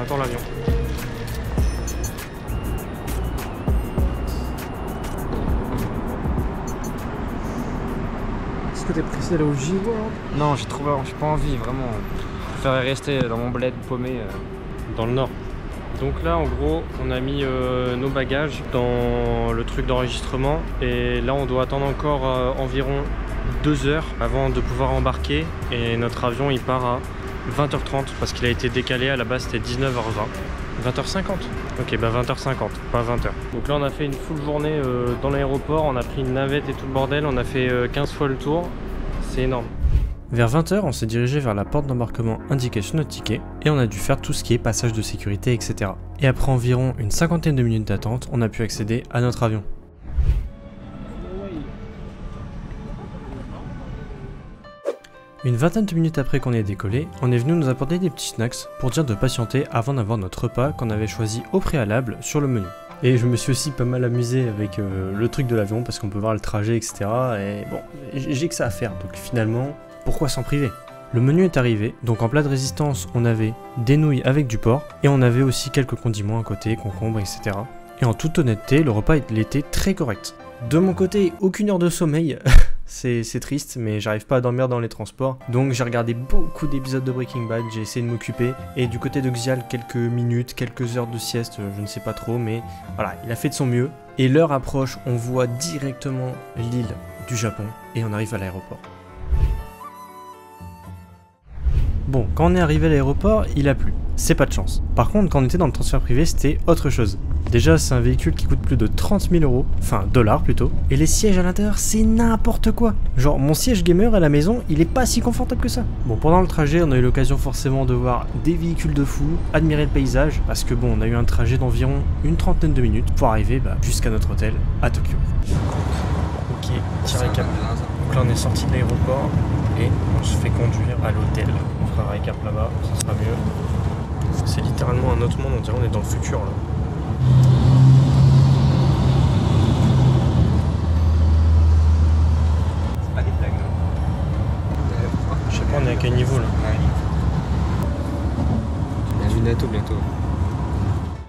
attend l'avion. Est-ce que t'es pressé d'aller au J-World? Non, j'ai pas envie, vraiment. Je préfère rester dans mon bled paumé dans le nord. Donc là, en gros, on a mis nos bagages dans le truc d'enregistrement. Et là, on doit attendre encore environ 2 heures avant de pouvoir embarquer. Et notre avion, il part à 20h30 parce qu'il a été décalé. À la base, c'était 19h20. 20h50. Ok, bah 20h50, pas 20h. Donc là, on a fait une full journée dans l'aéroport. On a pris une navette et tout le bordel. On a fait 15 fois le tour. C'est énorme. Vers 20h, on s'est dirigé vers la porte d'embarquement indiquée sur notre ticket et on a dû faire tout ce qui est passage de sécurité, etc. Et après environ une cinquantaine de minutes d'attente, on a pu accéder à notre avion. Une vingtaine de minutes après qu'on ait décollé, on est venu nous apporter des petits snacks pour dire de patienter avant d'avoir notre repas qu'on avait choisi au préalable sur le menu. Et je me suis aussi pas mal amusé avec le truc de l'avion parce qu'on peut voir le trajet, etc. Et bon, j'ai que ça à faire, donc finalement, pourquoi s'en priver? Le menu est arrivé, donc en plat de résistance, on avait des nouilles avec du porc et on avait aussi quelques condiments à côté, concombres, etc. Et en toute honnêteté, le repas était très correct. De mon côté, aucune heure de sommeil. C'est triste, mais j'arrive pas à dormir dans les transports. Donc j'ai regardé beaucoup d'épisodes de Breaking Bad, j'ai essayé de m'occuper. Et du côté de Xial, quelques minutes, quelques heures de sieste, je ne sais pas trop, mais voilà, il a fait de son mieux. Et l'heure approche, on voit directement l'île du Japon et on arrive à l'aéroport. Bon, quand on est arrivé à l'aéroport, il a plu. C'est pas de chance. Par contre, quand on était dans le transfert privé, c'était autre chose. Déjà, c'est un véhicule qui coûte plus de 30 000 €, enfin dollars plutôt. Et les sièges à l'intérieur, c'est n'importe quoi. Genre, mon siège gamer à la maison, il est pas si confortable que ça. Bon, pendant le trajet, on a eu l'occasion forcément de voir des véhicules de fou, admirer le paysage, parce que bon, on a eu un trajet d'environ une trentaine de minutes pour arriver jusqu'à notre hôtel à Tokyo. Ok, tiré cap. Donc là, on est sorti de l'aéroport et on se fait conduire à l'hôtel. On fera un récap là-bas, ça sera mieux. C'est littéralement un autre monde, on dirait qu'on est dans le futur là. C'est pas des blagues, non? Je sais pas, on est à quel niveau là? Il y a du NATO bientôt.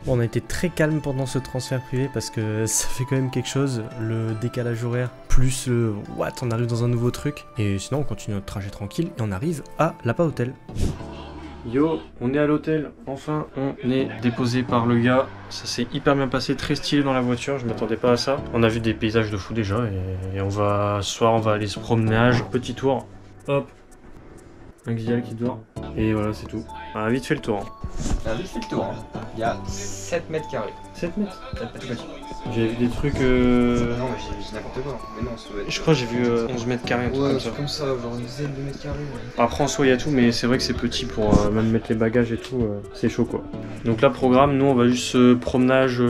Bon, on a été très calme pendant ce transfert privé parce que ça fait quand même quelque chose, le décalage horaire, plus le what, on arrive dans un nouveau truc. Et sinon, on continue notre trajet tranquille et on arrive à l'Apa Hotel. Yo, on est à l'hôtel, enfin on est déposé par le gars, ça s'est hyper bien passé, très stylé dans la voiture, je m'attendais pas à ça. On a vu des paysages de fou déjà et ce soir on va aller se promener, petit tour, hop, un Xial qui dort, et voilà c'est tout. On a vite fait le tour. On a vite fait le tour, hein. Il y a 7 mètres carrés. 7 mètres. Tout petit. J'avais vu des trucs... Non mais j'ai dit n'importe quoi, mais non, ça doit être... Je crois que j'ai vu 11 mètres carrés, un truc comme ça. comme ça, genre une dizaine de mètres carrés. Ouais. Après en soi il y a tout, mais c'est vrai que c'est petit pour même mettre les bagages et tout, c'est chaud quoi. Donc là programme, nous on va juste se promenage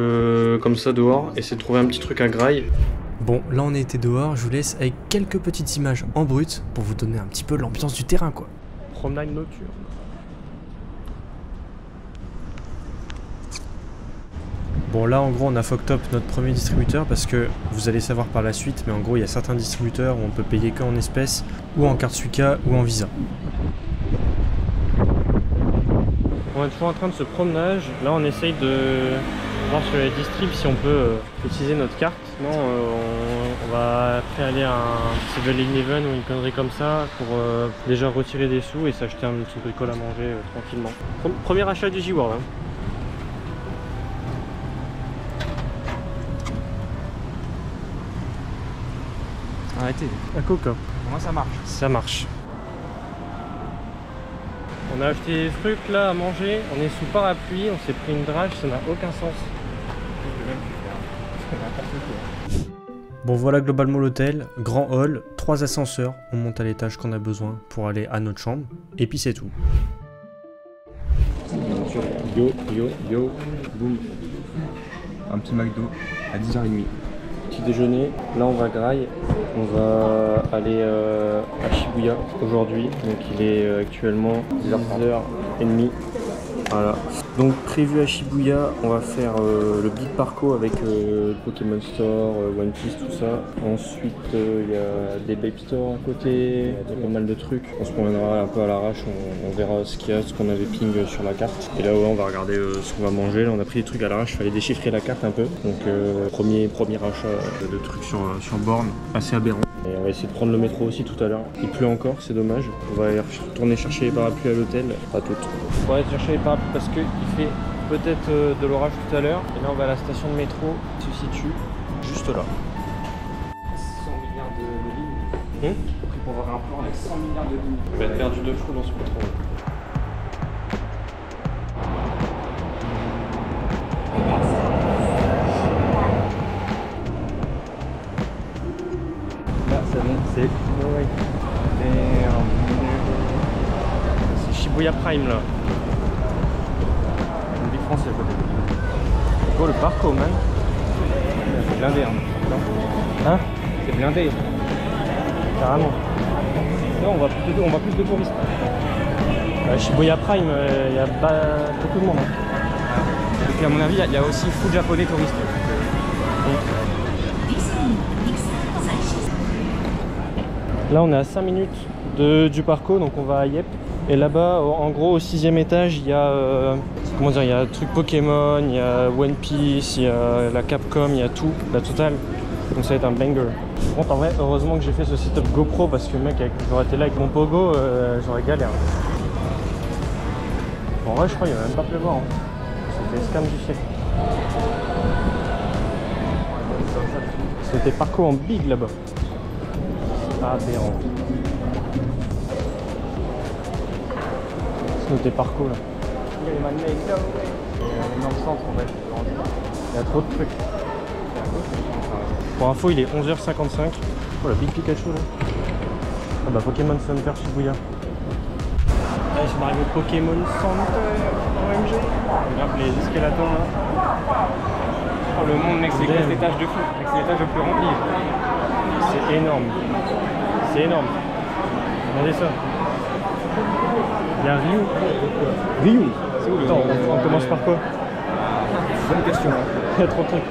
comme ça dehors, essayer de trouver un petit truc à graille. Bon, là on était dehors, je vous laisse avec quelques petites images en brut pour vous donner un petit peu l'ambiance du terrain quoi. Promenade nocturne. Bon là en gros on a Fucktop, notre premier distributeur, parce que vous allez savoir par la suite, mais en gros il y a certains distributeurs où on peut payer qu'en espèces, ou en carte Suica, ou en Visa. On est toujours en train de se promenage, là on essaye de voir sur les distribs si on peut utiliser notre carte. Sinon on va après aller à un 7-Eleven ou une connerie comme ça pour déjà retirer des sous et s'acheter un petit bricole à manger tranquillement. Premier achat du J-World. Hein. Arrêtez. À coca. Comment ça marche? Ça marche. On a acheté des trucs là à manger, on est sous parapluie, on s'est pris une drage, ça n'a aucun sens. Bon voilà globalement l'hôtel, grand hall, 3 ascenseurs, on monte à l'étage qu'on a besoin pour aller à notre chambre, et puis c'est tout. Yo, yo, yo, boum. Un petit McDo à 10h30. Petit déjeuner, là on va graille, on va aller à Shibuya aujourd'hui, donc il est actuellement 10h30. Voilà. Donc prévu à Shibuya, on va faire le Big Parco avec le Pokémon Store, One Piece, tout ça. Ensuite, il y a des Baby Store à côté, il y a pas mal de trucs. On se promènera un peu à l'arrache, on verra ce qu'il y a, ce qu'on avait ping sur la carte. Et là, ouais, on va regarder ce qu'on va manger. Là, on a pris des trucs à l'arrache, il fallait déchiffrer la carte un peu. Donc, premier achat de trucs sur borne, assez aberrant. Et on va essayer de prendre le métro aussi tout à l'heure. Il pleut encore, c'est dommage. On va aller retourner chercher les parapluies à l'hôtel. Pas toutes. On va aller chercher les parapluies parce qu'il fait peut-être de l'orage tout à l'heure. Et là, on va à la station de métro qui se situe juste là. 100 milliards de lignes. Pris pour avoir un plan avec 100 milliards de lignes. On va être perdu de fou dans ce métro. C'est Shibuya Prime là. Le Big France est à côté. C'est quoi le Parco, man? C'est blindé, Hein? C'est blindé. Carrément. Là, on voit plus de touristes. Shibuya Prime, il y a beaucoup de monde. Et puis à mon avis, il y a aussi full japonais touristes. Là on est à 5 minutes du Parco, donc on va à Yep. Et là-bas, en gros au 6e étage, il y a comment dire, il y a le truc Pokémon, il y a One Piece, il y a la Capcom, il y a tout, la totale. Donc ça va être un banger. Par contre en vrai, heureusement que j'ai fait ce setup GoPro parce que mec, j'aurais été là avec mon pogo, j'aurais galéré. En vrai je crois qu'il va même pas pleuvoir. C'était scam du siècle. C'était Parco en big là-bas. Aberrant. C'est noté Parco là. Il y a un énorme centre en fait. Il y a trop de trucs. Pour info, il est 11h55. Oh la Big Pikachu là. Ah bah Pokémon Center Shibuya. Là ils sont arrivés au Pokémon Center OMG. Regarde les escalators là. Oh, le monde, mec, c'est classe d'étage de fou. Mec, c'est l'étage le plus rempli. C'est énorme. C'est énorme. Regardez ça. Il y a Ryu. Ryu. C'est où le Attends, on commence par quoi? Bonne question. Il y a trop de trucs.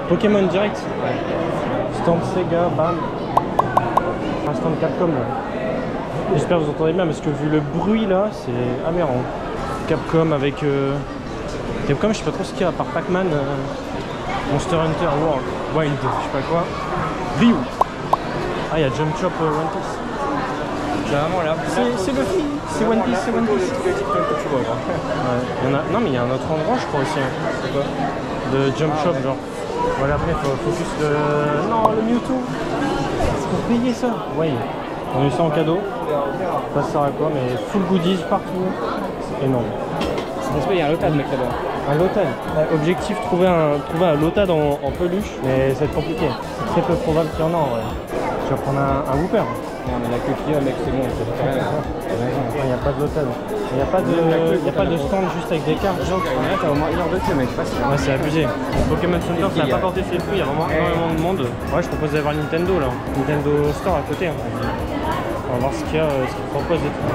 Pokémon direct. Stand Sega, bam. Un stand Capcom là. J'espère que vous entendez bien parce que vu le bruit là, c'est aberrant. Capcom avec... Capcom, je sais pas trop ce qu'il y a à part Pac-Man, Monster Hunter World, Wild, je sais pas quoi. Ryu. Ah, il y a Jump Chop One Piece. Vraiment là. C'est le film. C'est One Piece, c'est One Piece. Tous les TikTok que tu vois. Ouais. Non, mais il y a un autre endroit, je crois aussi. Hein. C'est quoi? De Jump Shop, genre. Voilà, après, faut juste le. Non, le Mewtwo. C'est pour payer ça. Ouais. On a eu ça en cadeau. Ça sert à quoi, mais full goodies partout. C'est énorme. Il y a un Lotad, mec, là-bas. Un Lotad. Objectif, trouver un Lotad en peluche, mais ça va être compliqué. C'est très peu probable qu'il y en a en vrai. Tu vas prendre un Wooper. Non, mais la queue qu'il y a, mec, c'est bon. Il n'y a pas de Lotad. Il n'y a pas de stand juste avec des cartes. Genre, t'as au moins 1 heure de queue, mec, facile. Ouais, c'est abusé. Pokémon Center, ça n'a pas porté ses fruits, il y a vraiment énormément de monde. Ouais, je propose d'avoir Nintendo là. Nintendo Store à côté. Hein. On va voir ce qu'il y a, ce qu'ils proposent et tout.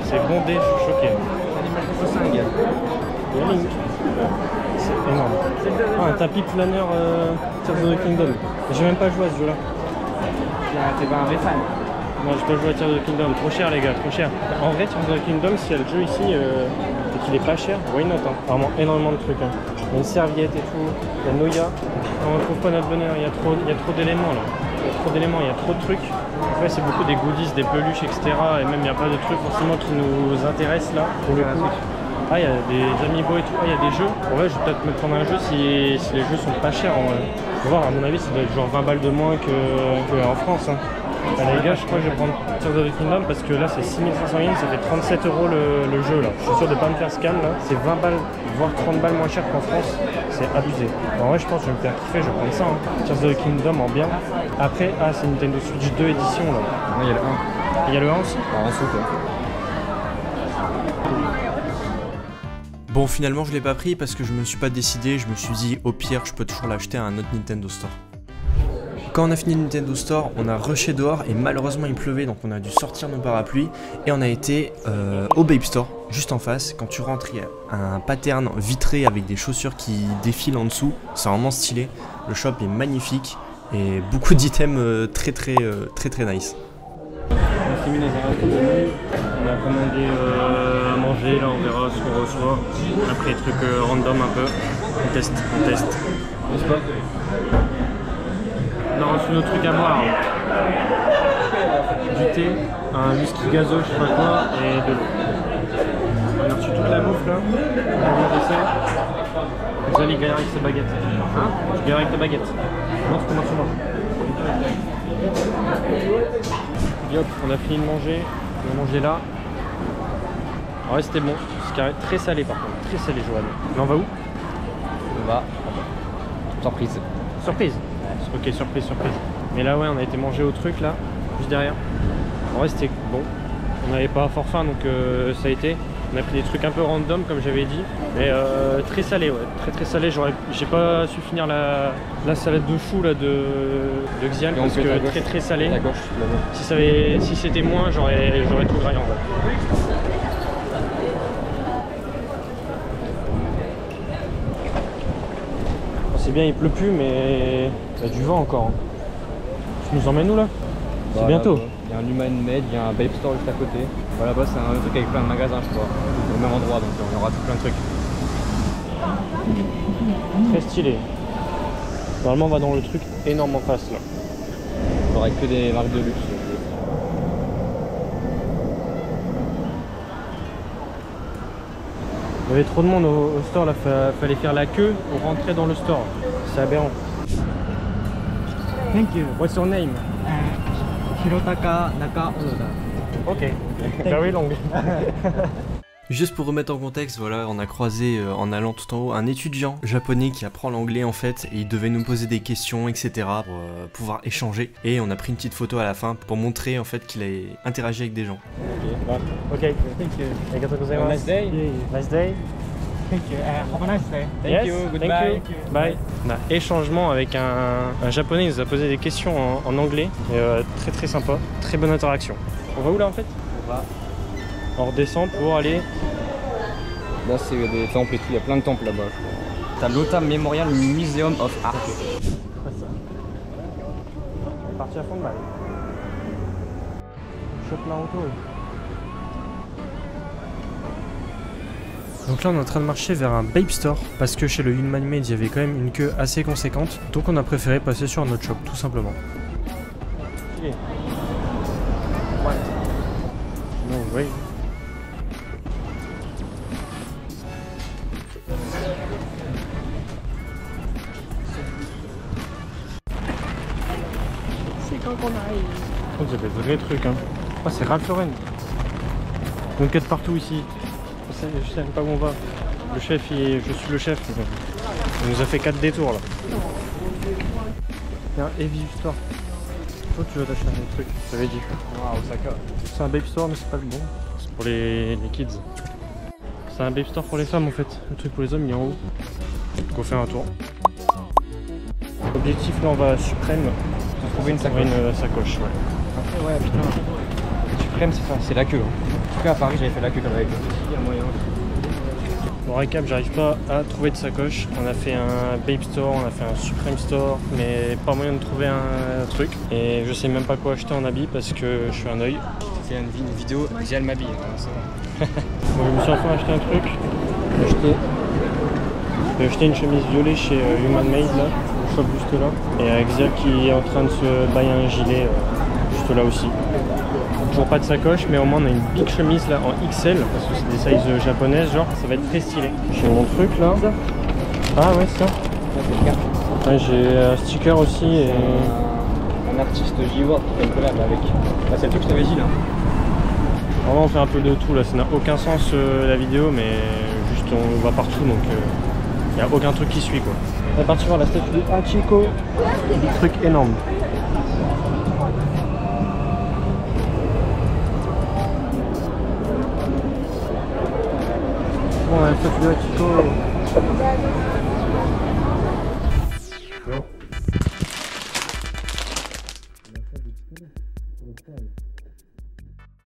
C'est bondé, je suis choqué. Il y a Link. C'est énorme. Ah, un tapis planeur Tears of the Kingdom. J'ai même pas joué à ce jeu là. T'es pas un vrai fan? Non, j'ai pas joué à Tears of the Kingdom. Trop cher les gars, trop cher. En vrai, Tears of the Kingdom, s'il y a le jeu ici et qu'il est pas cher, why not hein. Vraiment énormément de trucs. Hein. Il y a une serviette et tout. Il y a Noya. On retrouve pas notre bonheur. Il y a trop d'éléments là. Il y a trop d'éléments, il y a trop de trucs. En fait, c'est beaucoup des goodies, des peluches, etc. Et même, il n'y a pas de trucs forcément qui nous intéressent là, pour le coup. Ah, il y a des amiibo et tout. Ah, il y a des jeux. En vrai, je vais peut-être me prendre un jeu si les jeux sont pas chers. En vrai. Faut voir, à mon avis, ça doit être genre 20 balles de moins qu'en France. Hein. Bah, les gars, je crois que je vais prendre Tears of the Kingdom parce que là, c'est 6500 yens, ça fait 37 € le jeu là. Je suis sûr de pas me faire scam là. C'est 20 balles, voire 30 balles moins cher qu'en France. C'est abusé. En vrai, je pense que je vais me faire kiffer, je vais prendre ça. Hein. Tears of the Kingdom en bien. Après, ah, c'est Nintendo Switch 2 édition là. Non, il y a le 1. Il y a le 1 aussi. En dessous, quoi. Bon, finalement, je l'ai pas pris parce que je me suis pas décidé. Je me suis dit, au pire, je peux toujours l'acheter à un autre Nintendo Store. Quand on a fini le Nintendo Store, on a rushé dehors et malheureusement il pleuvait donc on a dû sortir nos parapluies et on a été au Babe Store, juste en face. Quand tu rentres, il y a un pattern vitré avec des chaussures qui défilent en dessous, c'est vraiment stylé. Le shop est magnifique et beaucoup d'items très nice. On s'est mis dans un restaurant de nuit, on a commandé à manger, là on verra ce qu'on reçoit. Après des trucs random un peu, on teste. N'est-ce pas? On a reçu nos trucs à boire. Du thé, un whisky gazo, je sais pas quoi, et de l'eau. On a reçu toute la bouffe là, on a mangé ça. Vous allez galérer avec ses baguettes. Hein? Je galère avec tes baguettes. Non, c'est comment tu manges. Et hop, on a fini de manger, on a mangé là. Ouais, c'était bon, c'est très salé par contre, très salé Joanne. Mais on va où? On va. Surprise. Surprise? Ok, surprise. Mais là ouais, on a été manger au truc là, juste derrière. En vrai c'était bon, on n'avait pas fort faim donc ça a été. On a pris des trucs un peu random comme j'avais dit. Mais très salé, ouais, très salé. J'ai pas su finir la salade de chou là de Xial parce que très salé. À gauche, si c'était moins, j'aurais tout graillé en vrai. C'est bien, il pleut plus, mais il y a du vent encore. Tu nous emmènes où là? C'est bientôt. Il y a un Human Made, il y a un Babe Store juste à côté. Voilà, là-bas c'est un truc avec plein de magasins, je crois. Au même endroit, donc on aura tout plein de trucs. Très stylé. Normalement, on va dans le truc énorme en face là. Il aura que des marques de luxe. Il y avait trop de monde au store là, fallait faire la queue pour rentrer dans le store. C'est aberrant. Thank you. What's your name? Hirotaka Naka-Onoda. Ok. Very long. Juste pour remettre en contexte, voilà, on a croisé en allant tout en haut un étudiant japonais qui apprend l'anglais en fait et il devait nous poser des questions etc. pour pouvoir échanger et on a pris une petite photo à la fin pour montrer en fait qu'il a interagi avec des gens. Ok, thank you. Arigatou gozaimasu. Nice day. Nice day. Thank you. Have a nice day. Thank you, goodbye. Thank you. Bye. On a échangement avec un japonais, il nous a posé des questions en anglais. Et, très sympa, très bonne interaction. On va où là en fait? On va. On redescend pour aller. Là c'est des temples et tout, il y a plein de temples là-bas je crois. T'as l'Ota Memorial Museum of Art. Parti à fond de balle. Chope Naruto. Donc là on est en train de marcher vers un Babe Store parce que chez le Human Made il y avait quand même une queue assez conséquente. Donc on a préféré passer sur un autre shop tout simplement. Okay. What? No way. C'est quand qu'on arrive. Oh, il y avait de vrais trucs hein. Oh, c'est Ralph Lauren. Donc quête partout ici. Je sais même pas où on va. Le chef, je suis le chef. Il nous a fait 4 détours là. Il y a un Heavy Store. Toi tu vas t'acheter un autre truc, j'avais dit. Wow, Osaka. C'est un Babe Store mais c'est pas le bon. C'est pour les kids. C'est un Babe Store pour les femmes en fait. Le truc pour les hommes il est en haut. Donc on fait un tour. Objectif là on va à Suprême. Pour trouver une sacoche. Une sacoche, ouais. Après ouais putain. Suprême c'est la queue. En tout cas à Paris j'avais fait la queue comme avec. Il y a moyen. Bon récap, j'arrive pas à trouver de sacoche. On a fait un Babe Store, on a fait un Supreme Store, mais pas moyen de trouver un truc. Et je sais même pas quoi acheter en habit parce que je suis un œil. C'est une vidéo, Xial m'habille. Bon, je me suis enfin acheté un truc. J'ai acheté une chemise violet chez Human Made là, au shop juste là. Et avec Xial qui est en train de se bailler un gilet juste là aussi. Toujours pas de sacoche, mais au moins on a une big chemise là en XL parce que c'est des sizes japonaises, genre ça va être très stylé. J'ai mon truc là. Ah ouais, ça. Ouais, j'ai un sticker aussi et. Un artiste J-Word qui fait une collab avec. Bah, c'est le truc que je t'avais dit là. Vraiment on fait un peu de tout là, ça n'a aucun sens la vidéo, mais juste on va partout donc il n'y a aucun truc qui suit quoi. On va partir voir la statue de Hachiko, des trucs énormes. Bon, la statue de Hachiko.